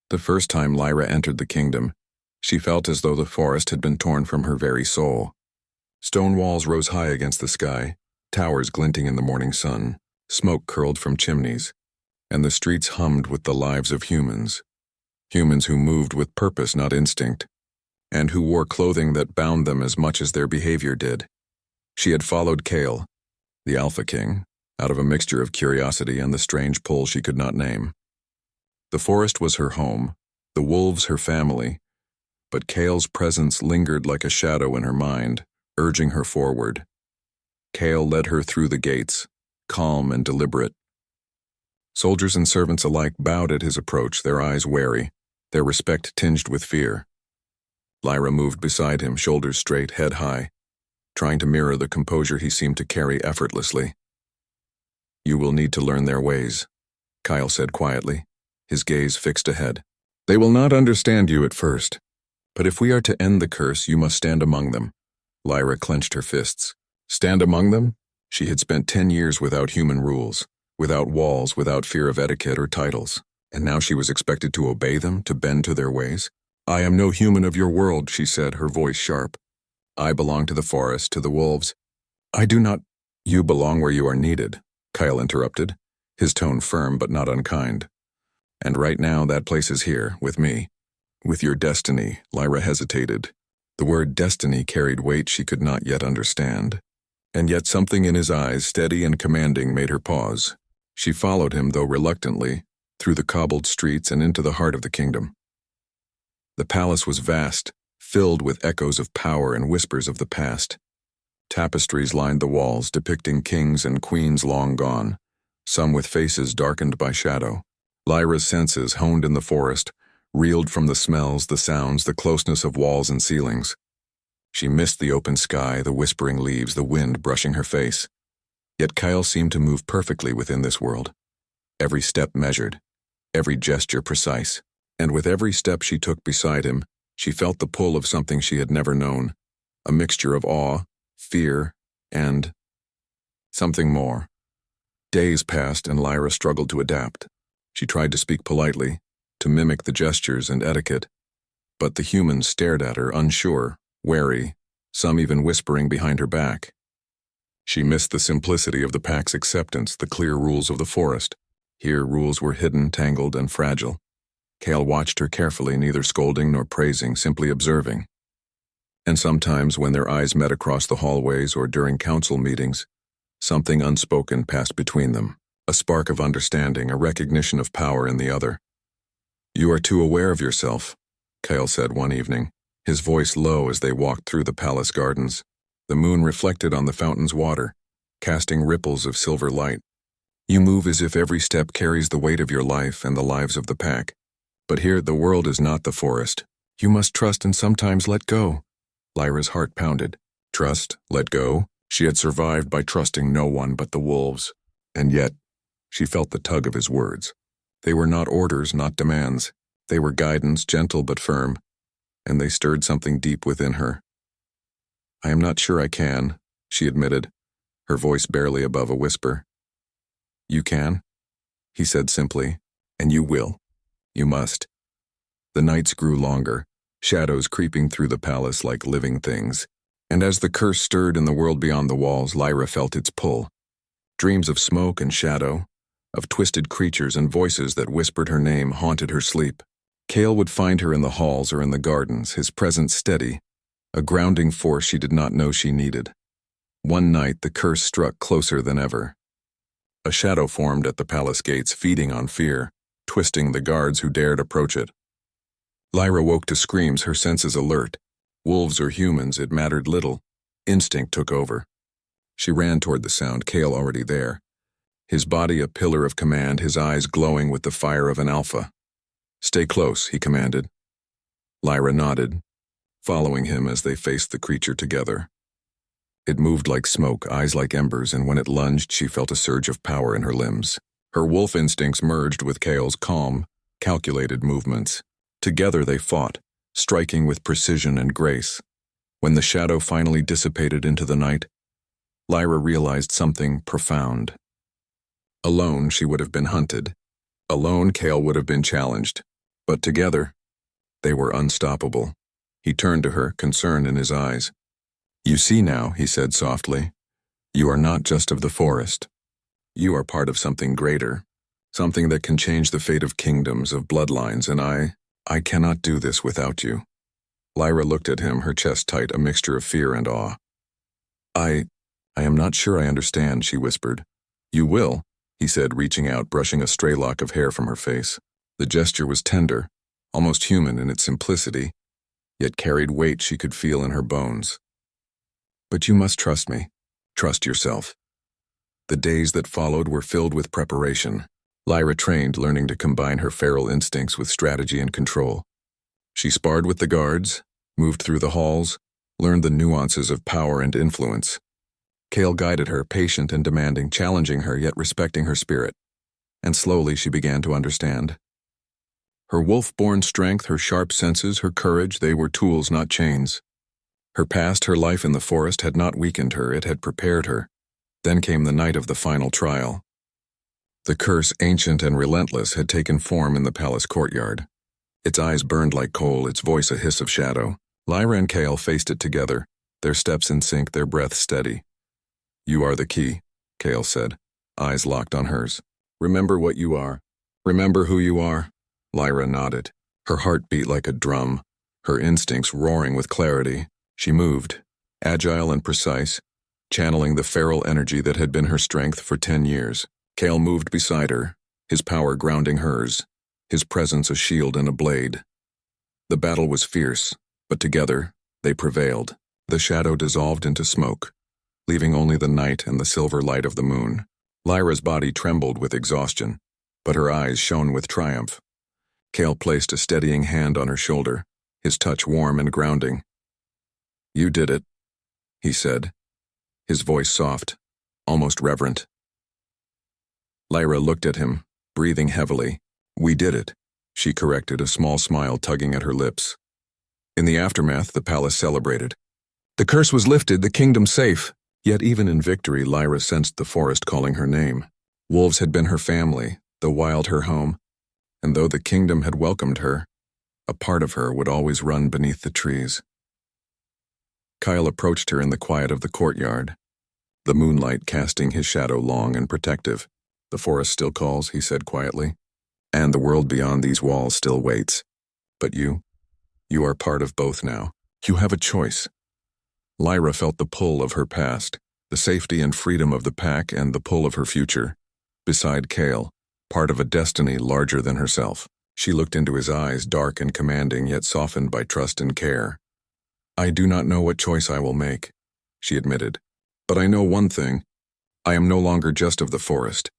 The first time Lyra entered the kingdom, she felt as though the forest had been torn from her very soul. Stone walls rose high against the sky, towers glinting in the morning sun, smoke curled from chimneys, and the streets hummed with the lives of humans. Humans who moved with purpose, not instinct, and who wore clothing that bound them as much as their behavior did. She had followed Kale, the Alpha King, out of a mixture of curiosity and the strange pull she could not name. The forest was her home, the wolves her family, but Kale's presence lingered like a shadow in her mind, urging her forward. Kale led her through the gates, calm and deliberate. Soldiers and servants alike bowed at his approach, their eyes wary, their respect tinged with fear. Lyra moved beside him, shoulders straight, head high, trying to mirror the composure he seemed to carry effortlessly. "You will need to learn their ways," Kyle said quietly, his gaze fixed ahead. "They will not understand you at first, but if we are to end the curse, you must stand among them." Lyra clenched her fists. Stand among them? She had spent 10 years without human rules, without walls, without fear of etiquette or titles, and now she was expected to obey them, to bend to their ways. "I am no human of your world," she said, her voice sharp. "I belong to the forest, to the wolves. I do not—" "You belong where you are needed," Kyle interrupted, his tone firm but not unkind. "And right now that place is here, with me. With your destiny." Lyra hesitated. The word destiny carried weight she could not yet understand. And yet something in his eyes, steady and commanding, made her pause. She followed him, though reluctantly, through the cobbled streets and into the heart of the kingdom. The palace was vast, filled with echoes of power and whispers of the past. Tapestries lined the walls, depicting kings and queens long gone, some with faces darkened by shadow. Lyra's senses, honed in the forest, reeled from the smells, the sounds, the closeness of walls and ceilings. She missed the open sky, the whispering leaves, the wind brushing her face. Yet Kyle seemed to move perfectly within this world. Every step measured, every gesture precise, and with every step she took beside him, she felt the pull of something she had never known, a mixture of awe, fear, and something more. Days passed and Lyra struggled to adapt. She tried to speak politely, to mimic the gestures and etiquette, but the humans stared at her, unsure, wary, some even whispering behind her back. She missed the simplicity of the pack's acceptance, the clear rules of the forest. Here rules were hidden, tangled, and fragile. Kale watched her carefully, neither scolding nor praising, simply observing. And sometimes when their eyes met across the hallways or during council meetings, something unspoken passed between them, a spark of understanding, a recognition of power in the other. "You are too aware of yourself," Kale said one evening, his voice low as they walked through the palace gardens. The moon reflected on the fountain's water, casting ripples of silver light. "You move as if every step carries the weight of your life and the lives of the pack. But here the world is not the forest. You must trust and sometimes let go." Lyra's heart pounded. Trust, let go? She had survived by trusting no one but the wolves. And yet, she felt the tug of his words. They were not orders, not demands. They were guidance, gentle but firm, and they stirred something deep within her. "I am not sure I can," she admitted, her voice barely above a whisper. "You can," he said simply, "and you will. You must." The nights grew longer, shadows creeping through the palace like living things, and as the curse stirred in the world beyond the walls, Lyra felt its pull. Dreams of smoke and shadow, of twisted creatures and voices that whispered her name, haunted her sleep. Kale would find her in the halls or in the gardens, his presence steady, a grounding force she did not know she needed. One night the curse struck closer than ever. A shadow formed at the palace gates, feeding on fear, twisting the guards who dared approach it. Lyra woke to screams, her senses alert. Wolves or humans, it mattered little. Instinct took over. She ran toward the sound, Kale already there. His body a pillar of command, his eyes glowing with the fire of an alpha. "Stay close," he commanded. Lyra nodded, following him as they faced the creature together. It moved like smoke, eyes like embers, and when it lunged, she felt a surge of power in her limbs. Her wolf instincts merged with Kale's calm, calculated movements. Together they fought, striking with precision and grace. When the shadow finally dissipated into the night, Lyra realized something profound. Alone, she would have been hunted. Alone, Kale would have been challenged. But together, they were unstoppable. He turned to her, concern in his eyes. "You see now," he said softly, "you are not just of the forest. You are part of something greater, something that can change the fate of kingdoms, of bloodlines, and I cannot do this without you." Lyra looked at him, her chest tight, a mixture of fear and awe. I am not sure I understand," she whispered. "You will," he said, reaching out, brushing a stray lock of hair from her face. The gesture was tender, almost human in its simplicity, yet carried weight she could feel in her bones. "But you must trust me. Trust yourself." The days that followed were filled with preparation. Lyra trained, learning to combine her feral instincts with strategy and control. She sparred with the guards, moved through the halls, learned the nuances of power and influence. Kale guided her, patient and demanding, challenging her yet respecting her spirit. And slowly she began to understand. Her wolf-born strength, her sharp senses, her courage, they were tools, not chains. Her past, her life in the forest had not weakened her, it had prepared her. Then came the night of the final trial. The curse, ancient and relentless, had taken form in the palace courtyard. Its eyes burned like coal, its voice a hiss of shadow. Lyra and Kale faced it together, their steps in sync, their breath steady. "You are the key," Kale said, eyes locked on hers. "Remember what you are. Remember who you are." Lyra nodded. Her heart beat like a drum, her instincts roaring with clarity. She moved, agile and precise, channeling the feral energy that had been her strength for 10 years. Kale moved beside her, his power grounding hers, his presence a shield and a blade. The battle was fierce, but together, they prevailed. The shadow dissolved into smoke, leaving only the night and the silver light of the moon. Lyra's body trembled with exhaustion, but her eyes shone with triumph. Kale placed a steadying hand on her shoulder, his touch warm and grounding. "You did it," he said, his voice soft, almost reverent. Lyra looked at him, breathing heavily. "We did it," she corrected, a small smile tugging at her lips. In the aftermath, the palace celebrated. The curse was lifted, the kingdom safe. Yet even in victory, Lyra sensed the forest calling her name. Wolves had been her family, the wild her home, and though the kingdom had welcomed her, a part of her would always run beneath the trees. Kyle approached her in the quiet of the courtyard, the moonlight casting his shadow long and protective. "The forest still calls," he said quietly, "and the world beyond these walls still waits. But you are part of both now. You have a choice." Lyra felt the pull of her past, the safety and freedom of the pack, and the pull of her future. Beside Kale, part of a destiny larger than herself. She looked into his eyes, dark and commanding, yet softened by trust and care. "I do not know what choice I will make," she admitted. "But I know one thing. I am no longer just of the forest.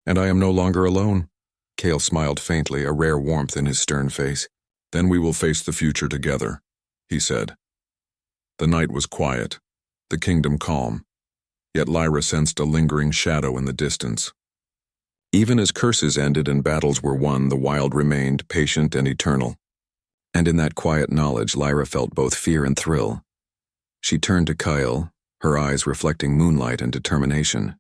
And I am no longer alone." Kale smiled faintly, a rare warmth in his stern face. "Then we will face the future together," he said. The night was quiet, the kingdom calm, yet Lyra sensed a lingering shadow in the distance. Even as curses ended and battles were won, the wild remained, patient and eternal. And in that quiet knowledge, Lyra felt both fear and thrill. She turned to Kyle, her eyes reflecting moonlight and determination.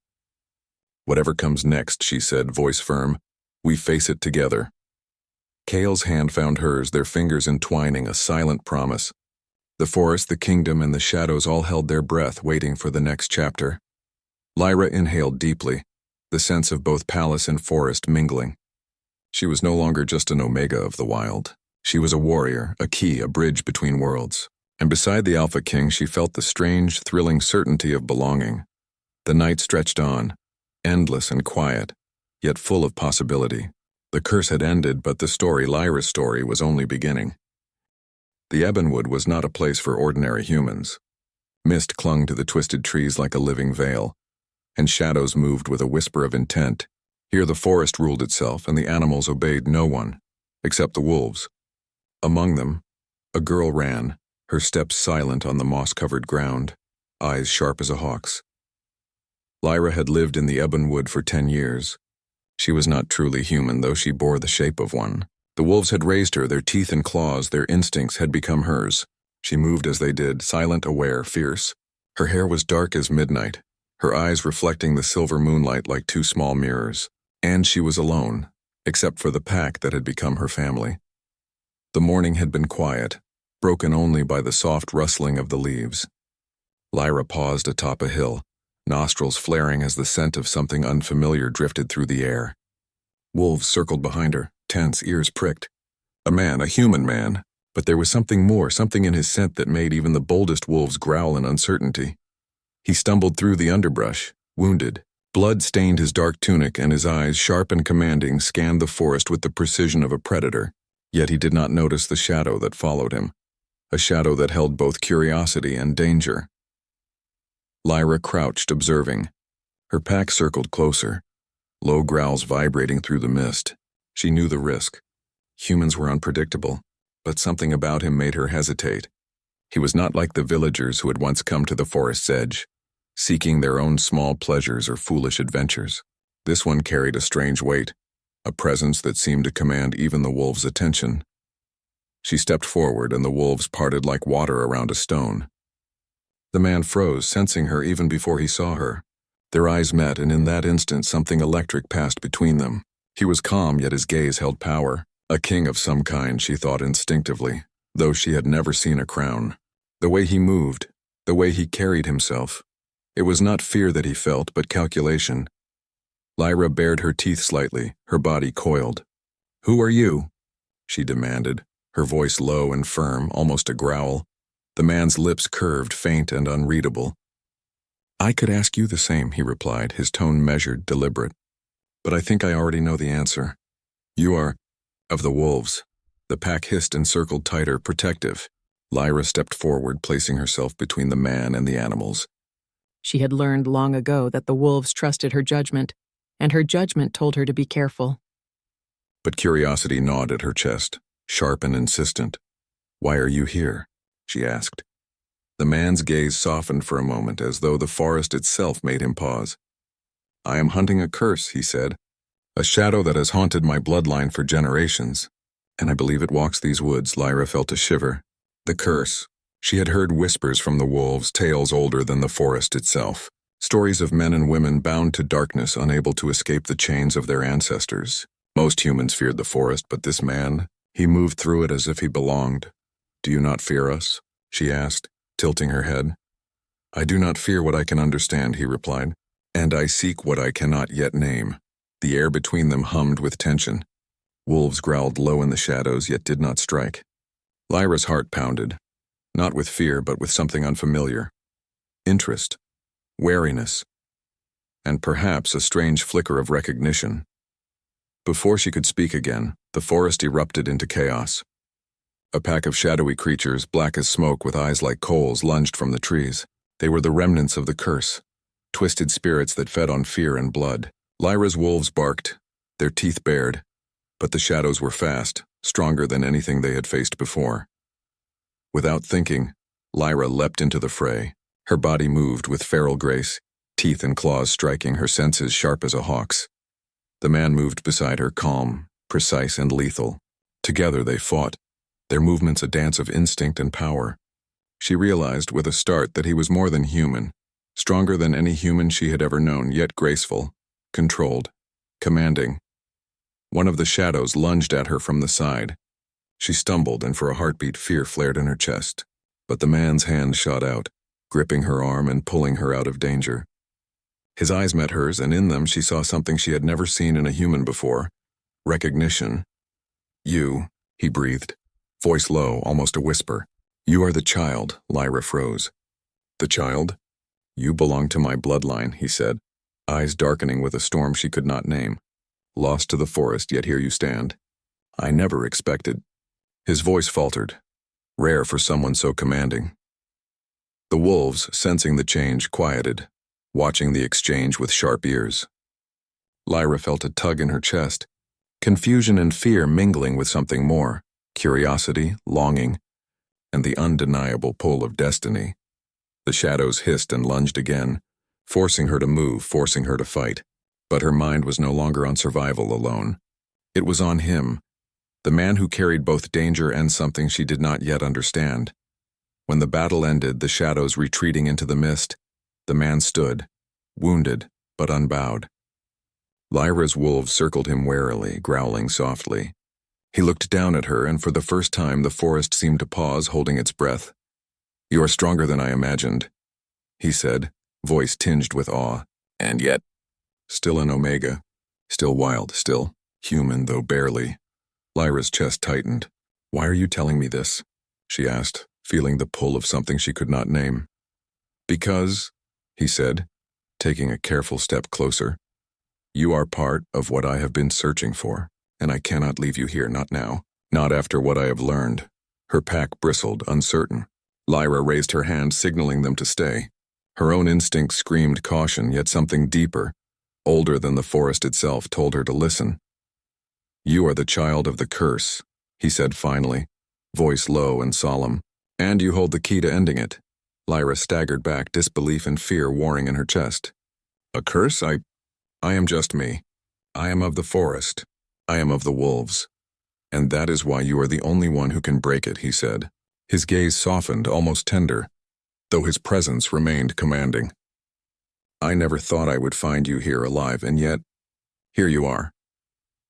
"Whatever comes next," she said, voice firm, "we face it together." Kale's hand found hers, their fingers entwining, a silent promise. The forest, the kingdom, and the shadows all held their breath, waiting for the next chapter. Lyra inhaled deeply, the sense of both palace and forest mingling. She was no longer just an omega of the wild. She was a warrior, a key, a bridge between worlds. And beside the Alpha King, she felt the strange, thrilling certainty of belonging. The night stretched on, endless and quiet, yet full of possibility. The curse had ended, but the story, Lyra's story, was only beginning. The Ebonwood was not a place for ordinary humans. Mist clung to the twisted trees like a living veil, and shadows moved with a whisper of intent. Here the forest ruled itself, and the animals obeyed no one, except the wolves. Among them, a girl ran, her steps silent on the moss-covered ground, eyes sharp as a hawk's. Lyra had lived in the Ebonwood for 10 years. She was not truly human, though she bore the shape of one. The wolves had raised her, their teeth and claws, their instincts had become hers. She moved as they did, silent, aware, fierce. Her hair was dark as midnight, her eyes reflecting the silver moonlight like 2 small mirrors. And she was alone, except for the pack that had become her family. The morning had been quiet, broken only by the soft rustling of the leaves. Lyra paused atop a hill, nostrils flaring as the scent of something unfamiliar drifted through the air. Wolves circled behind her, tense, ears pricked. A man, a human man, but there was something more, something in his scent that made even the boldest wolves growl in uncertainty. He stumbled through the underbrush, wounded. Blood stained his dark tunic, and his eyes, sharp and commanding, scanned the forest with the precision of a predator. Yet he did not notice the shadow that followed him, a shadow that held both curiosity and danger. Lyra crouched, observing. Her pack circled closer, low growls vibrating through the mist. She knew the risk. Humans were unpredictable, but something about him made her hesitate. He was not like the villagers who had once come to the forest's edge, seeking their own small pleasures or foolish adventures. This one carried a strange weight, a presence that seemed to command even the wolves' attention. She stepped forward, and the wolves parted like water around a stone. The man froze, sensing her even before he saw her. Their eyes met, and in that instant something electric passed between them. He was calm, yet his gaze held power. A king of some kind, she thought instinctively, though she had never seen a crown. The way he moved, the way he carried himself. It was not fear that he felt, but calculation. Lyra bared her teeth slightly, her body coiled. "Who are you?" she demanded, her voice low and firm, almost a growl. The man's lips curved, faint and unreadable. "I could ask you the same," he replied, his tone measured, deliberate. "But I think I already know the answer. You are of the wolves." The pack hissed and circled tighter, protective. Lyra stepped forward, placing herself between the man and the animals. She had learned long ago that the wolves trusted her judgment, and her judgment told her to be careful. But curiosity gnawed at her chest, sharp and insistent. "Why are you here?" she asked. The man's gaze softened for a moment, as though the forest itself made him pause. "I am hunting a curse," he said, "a shadow that has haunted my bloodline for generations. And I believe it walks these woods." Lyra felt a shiver. The curse. She had heard whispers from the wolves, tales older than the forest itself. Stories of men and women bound to darkness, unable to escape the chains of their ancestors. Most humans feared the forest, but this man, he moved through it as if he belonged. "Do you not fear us?" she asked, tilting her head. "I do not fear what I can understand," he replied, "and I seek what I cannot yet name." The air between them hummed with tension. Wolves growled low in the shadows, yet did not strike. Lyra's heart pounded, not with fear, but with something unfamiliar. Interest, wariness, and perhaps a strange flicker of recognition. Before she could speak again, the forest erupted into chaos. A pack of shadowy creatures, black as smoke with eyes like coals, lunged from the trees. They were the remnants of the curse, twisted spirits that fed on fear and blood. Lyra's wolves barked, their teeth bared, but the shadows were fast, stronger than anything they had faced before. Without thinking, Lyra leapt into the fray. Her body moved with feral grace, teeth and claws striking, her senses sharp as a hawk's. The man moved beside her, calm, precise and lethal. Together they fought, their movements a dance of instinct and power. She realized with a start that he was more than human, stronger than any human she had ever known, yet graceful, controlled, commanding. One of the shadows lunged at her from the side. She stumbled, and for a heartbeat fear flared in her chest. But the man's hand shot out, gripping her arm and pulling her out of danger. His eyes met hers, and in them she saw something she had never seen in a human before. Recognition. "You," he breathed, voice low, almost a whisper. "You are the child." Lyra froze. "The child? You belong to my bloodline," he said, eyes darkening with a storm she could not name. "Lost to the forest, yet here you stand. I never expected." His voice faltered, rare for someone so commanding. The wolves, sensing the change, quieted, watching the exchange with sharp ears. Lyra felt a tug in her chest, confusion and fear mingling with something more, curiosity, longing, and the undeniable pull of destiny. The shadows hissed and lunged again, forcing her to move, forcing her to fight. But her mind was no longer on survival alone. It was on him, the man who carried both danger and something she did not yet understand. When the battle ended, the shadows retreating into the mist, the man stood, wounded but unbowed. Lyra's wolves circled him warily, growling softly. He looked down at her, and for the first time the forest seemed to pause, holding its breath. "You are stronger than I imagined," he said, voice tinged with awe. "And yet, still an Omega, still wild, still human, though barely." Lyra's chest tightened. "Why are you telling me this?" she asked, feeling the pull of something she could not name. "Because," he said, taking a careful step closer, "you are part of what I have been searching for, and I cannot leave you here, not now, not after what I have learned." Her pack bristled, uncertain. Lyra raised her hand, signaling them to stay. Her own instinct screamed caution, yet something deeper, older than the forest itself, told her to listen. "You are the child of the curse," he said finally, voice low and solemn, "and you hold the key to ending it." Lyra staggered back, disbelief and fear warring in her chest. "A curse? I am just me. I am of the forest. I am of the wolves. And that is why you are the only one who can break it," he said. His gaze softened, almost tender, though his presence remained commanding. "I never thought I would find you here alive, and yet, here you are."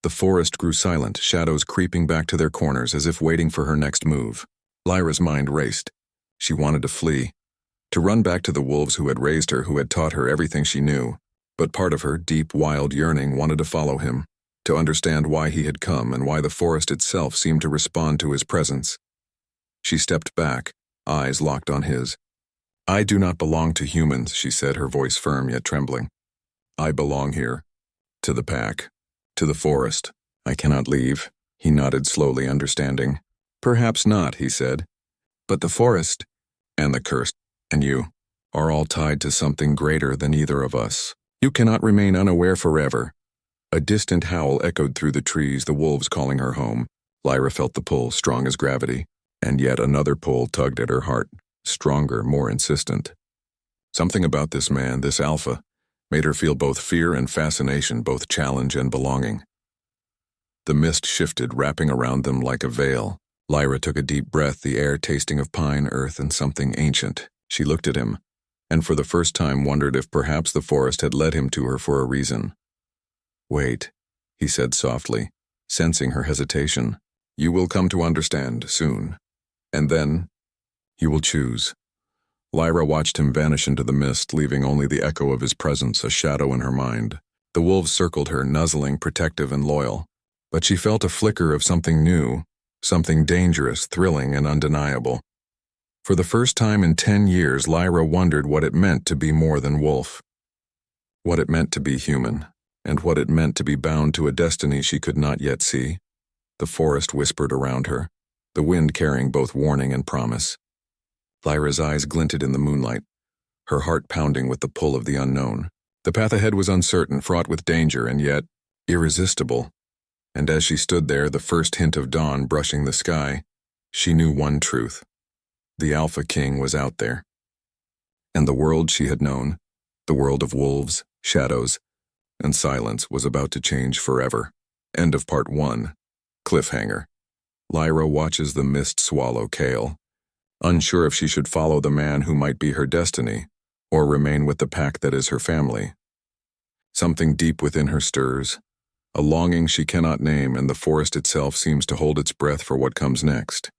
The forest grew silent, shadows creeping back to their corners as if waiting for her next move. Lyra's mind raced. She wanted to flee, to run back to the wolves who had raised her, who had taught her everything she knew. But part of her, deep, wild yearning, wanted to follow him, to understand why he had come and why the forest itself seemed to respond to his presence. She stepped back, eyes locked on his. "I do not belong to humans," she said, her voice firm yet trembling. "I belong here, to the pack, to the forest. I cannot leave." He nodded slowly, understanding. "Perhaps not," he said. "But the forest, and the curse, and you, are all tied to something greater than either of us. You cannot remain unaware forever." A distant howl echoed through the trees, the wolves calling her home. Lyra felt the pull, strong as gravity, and yet another pull tugged at her heart, stronger, more insistent. Something about this man, this alpha, made her feel both fear and fascination, both challenge and belonging. The mist shifted, wrapping around them like a veil. Lyra took a deep breath, the air tasting of pine, earth, and something ancient. She looked at him, and for the first time wondered if perhaps the forest had led him to her for a reason. "Wait," he said softly, sensing her hesitation. "You will come to understand soon. And then, you will choose." Lyra watched him vanish into the mist, leaving only the echo of his presence, a shadow in her mind. The wolves circled her, nuzzling, protective and loyal. But she felt a flicker of something new, something dangerous, thrilling, and undeniable. For the first time in 10 years, Lyra wondered what it meant to be more than wolf. What it meant to be human, and what it meant to be bound to a destiny she could not yet see. The forest whispered around her, the wind carrying both warning and promise. Lyra's eyes glinted in the moonlight, her heart pounding with the pull of the unknown. The path ahead was uncertain, fraught with danger, and yet irresistible. And as she stood there, the first hint of dawn brushing the sky, she knew one truth. The Alpha King was out there. And the world she had known, the world of wolves, shadows, and silence, was about to change forever. End of Part 1. Cliffhanger. Lyra watches the mist swallow Kale, unsure if she should follow the man who might be her destiny, or remain with the pack that is her family. Something deep within her stirs, a longing she cannot name, and the forest itself seems to hold its breath for what comes next.